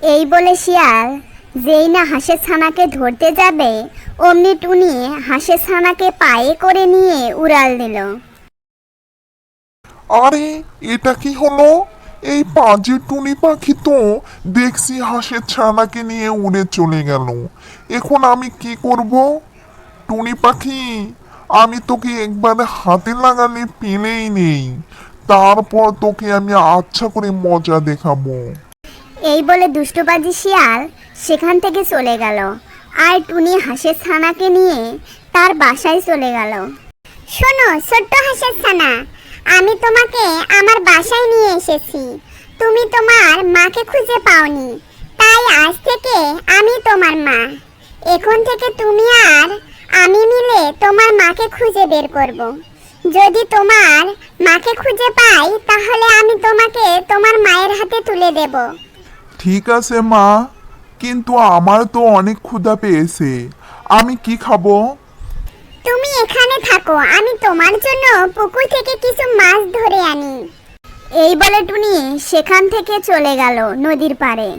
এই বলে শিয়াল যেই না হাঁসের ছানাকে ধরতে যাবে অমনি টুনি হাঁসের ছানাকে পায়ে করে নিয়ে উড়াল দিল। আরে এটা কি হলো? এই পাজি টুনি পাখি তো দেখছি হাঁসের ছানাকে নিয়ে উড়ে চলে গেল। এখন আমি কি করব? টুনি পাখি, আমি তোকে একবার হাতে লাগালে পেলেই নেই, তারপর তোকে আমি আচ্ছা করে মজা দেখাবো। এই বলে দুষ্টুবাজি শিয়াল সেখান থেকে চলে গেল আর টুনি হাঁসের ছানাকে নিয়ে তার বাসায় চলে গেল। শোনো ছোট্ট হাঁসের ছানা, আমি তোমাকে আমার বাসায় নিয়ে এসেছি। তুমি তোমার মাকে খুঁজে পাওনি, তাই আজ থেকে আমি তোমার মা। এখন থেকে তুমি আর আমি মিলে তোমার মাকে খুঁজে বের করব। যদি তোমার মাকে খুঁজে পাই তাহলে আমি তোমাকে তোমার মায়ের হাতে তুলে দেব। ঠিক আছে মা, কিন্তু আমার তো অনেক ক্ষুধা পেয়েছে, আমি কি খাবো? তুমি এখানে থাকো, আমি তোমার জন্য পুকুর থেকে কিছু মাছ ধরে আনি। এই বলে টুনি সেখান থেকে চলে গেল নদীর পাড়ে।